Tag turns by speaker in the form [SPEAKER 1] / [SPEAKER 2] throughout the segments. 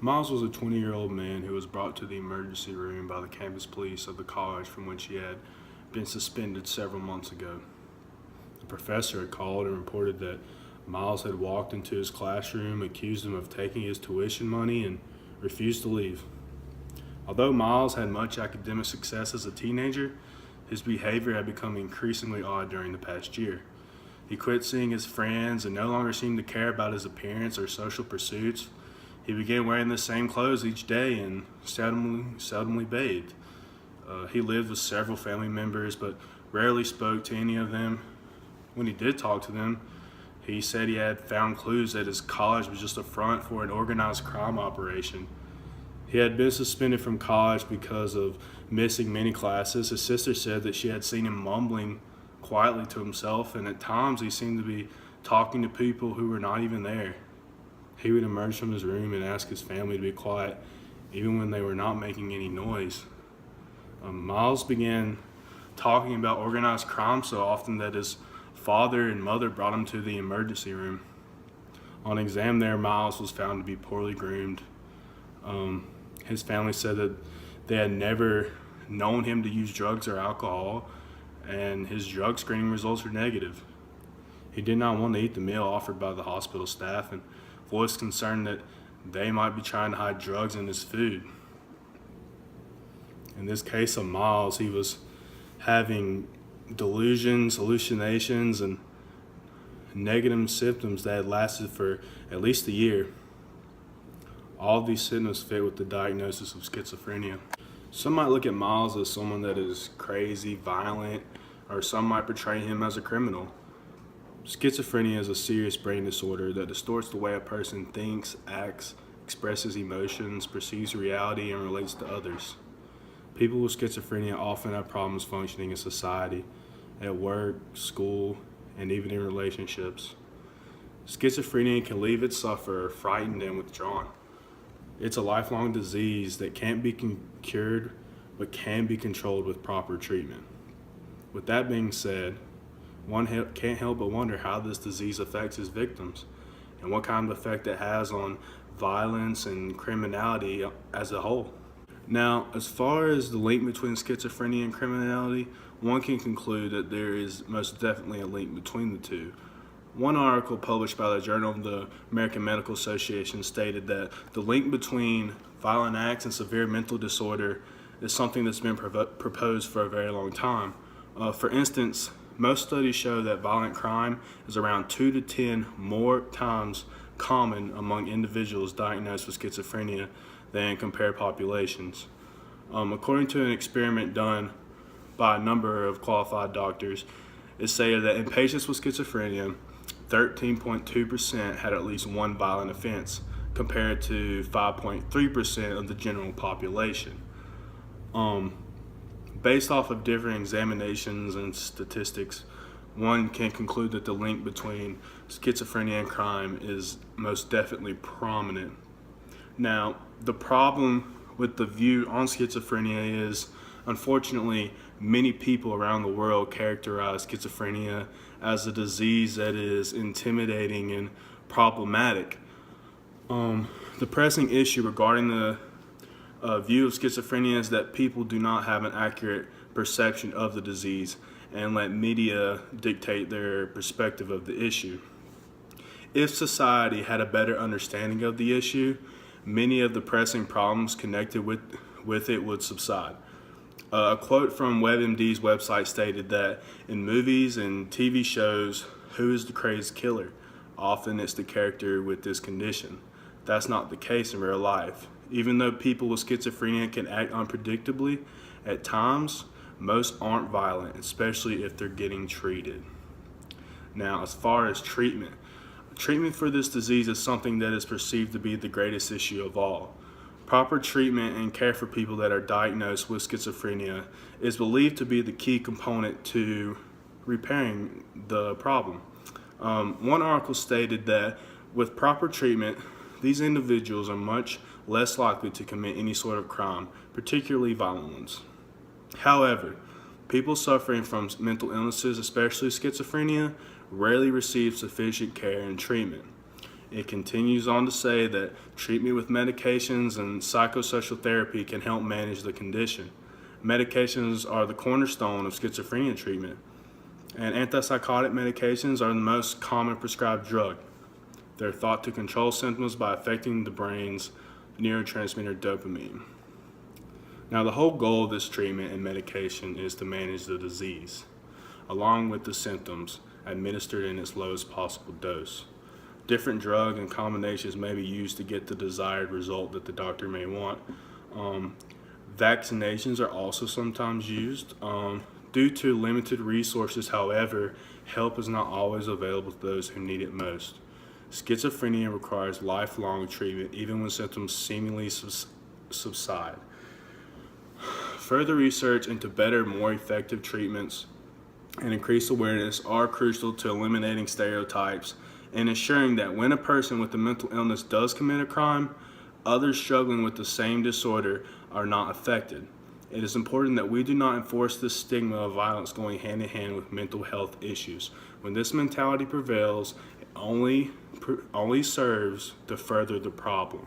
[SPEAKER 1] Miles was a 20-year-old man who was brought to the emergency room by the campus police of the college from which he had been suspended several months ago. The professor had called and reported that Miles had walked into his classroom, accused him of taking his tuition money, and refused to leave. Although Miles had much academic success as a teenager, his behavior had become increasingly odd during the past year. He quit seeing his friends and no longer seemed to care about his appearance or social pursuits. He began wearing the same clothes each day and seldomly bathed. He lived with several family members but rarely spoke to any of them. When he did talk to them, he said he had found clues that his college was just a front for an organized crime operation. He had been suspended from college because of missing many classes. His sister said that she had seen him mumbling quietly to himself, and at times he seemed to be talking to people who were not even there. He would emerge from his room and ask his family to be quiet, even when they were not making any noise. Miles began talking about organized crime so often that his father and mother brought him to the emergency room. On exam there, Miles was found to be poorly groomed. His family said that they had never known him to use drugs or alcohol, and his drug screening results were negative. He did not want to eat the meal offered by the hospital staff and voiced concern that they might be trying to hide drugs in his food. In this case of Miles, he was having delusions, hallucinations, and negative symptoms that had lasted for at least a year. All of these symptoms fit with the diagnosis of schizophrenia. Some might look at Miles as someone that is crazy, violent, or some might portray him as a criminal. Schizophrenia is a serious brain disorder that distorts the way a person thinks, acts, expresses emotions, perceives reality, and relates to others. People with schizophrenia often have problems functioning in society, at work, school, and even in relationships. Schizophrenia can leave its sufferer frightened and withdrawn. It's a lifelong disease that can't be cured, but can be controlled with proper treatment. With that being said, one can't help but wonder how this disease affects its victims and what kind of effect it has on violence and criminality as a whole. Now, as far as the link between schizophrenia and criminality, one can conclude that there is most definitely a link between the two. One article published by the Journal of the American Medical Association stated that the link between violent acts and severe mental disorder is something that's been proposed for a very long time. For instance, most studies show that violent crime is around 2 to 10 more times common among individuals diagnosed with schizophrenia than compared populations. According to an experiment done by a number of qualified doctors, it stated that in patients with schizophrenia, 13.2% had at least one violent offense, compared to 5.3% of the general population. Based off of different examinations and statistics, one can conclude that the link between schizophrenia and crime is most definitely prominent. Now, the problem with the view on schizophrenia is, unfortunately, many people around the world characterize schizophrenia as a disease that is intimidating and problematic. The pressing issue regarding the view of schizophrenia is that people do not have an accurate perception of the disease and let media dictate their perspective of the issue. If society had a better understanding of the issue, many of the pressing problems connected with it would subside. A quote from WebMD's website stated that in movies and TV shows, who is the crazed killer? Often it's the character with this condition. That's not the case in real life. Even though people with schizophrenia can act unpredictably, at times, most aren't violent, especially if they're getting treated. Now, as far as treatment for this disease is something that is perceived to be the greatest issue of all. Proper treatment and care for people that are diagnosed with schizophrenia is believed to be the key component to repairing the problem. One article stated that with proper treatment, these individuals are much less likely to commit any sort of crime, particularly violent ones. However, people suffering from mental illnesses, especially schizophrenia, rarely receive sufficient care and treatment. It continues on to say that treatment with medications and psychosocial therapy can help manage the condition. Medications are the cornerstone of schizophrenia treatment, and antipsychotic medications are the most common prescribed drug. They're thought to control symptoms by affecting the brain's neurotransmitter dopamine. Now, the whole goal of this treatment and medication is to manage the disease, along with the symptoms, administered in its lowest possible dose. Different drugs and combinations may be used to get the desired result that the doctor may want. Vaccinations are also sometimes used. Due to limited resources, however, help is not always available to those who need it most. Schizophrenia requires lifelong treatment, even when symptoms seemingly subside. Further research into better, more effective treatments and increased awareness are crucial to eliminating stereotypes and ensuring that when a person with a mental illness does commit a crime, others struggling with the same disorder are not affected. It is important that we do not enforce this stigma of violence going hand in hand with mental health issues. When this mentality prevails, it only serves to further the problem.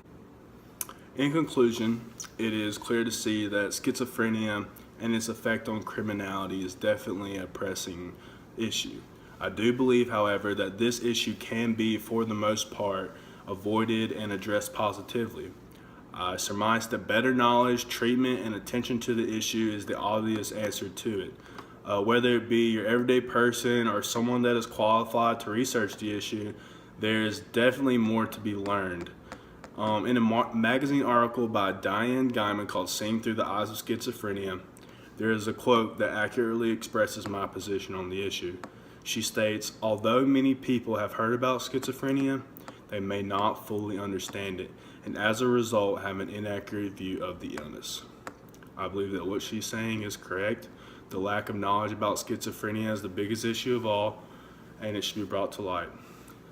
[SPEAKER 1] In conclusion, it is clear to see that schizophrenia and its effect on criminality is definitely a pressing issue. I do believe, however, that this issue can be, for the most part, avoided and addressed positively. I surmise that better knowledge, treatment, and attention to the issue is the obvious answer to it. Whether it be your everyday person or someone that is qualified to research the issue, there is definitely more to be learned. In a magazine article by Diane Gaiman called Seeing Through the Eyes of Schizophrenia, there is a quote that accurately expresses my position on the issue. She states, "Although many people have heard about schizophrenia, they may not fully understand it, and as a result have an inaccurate view of the illness." I believe that what she's saying is correct. The lack of knowledge about schizophrenia is the biggest issue of all, and it should be brought to light.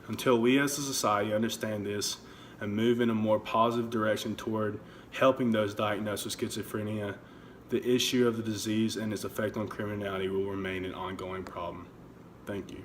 [SPEAKER 1] Until we as a society understand this and move in a more positive direction toward helping those diagnosed with schizophrenia, the issue of the disease and its effect on criminality will remain an ongoing problem. Thank you.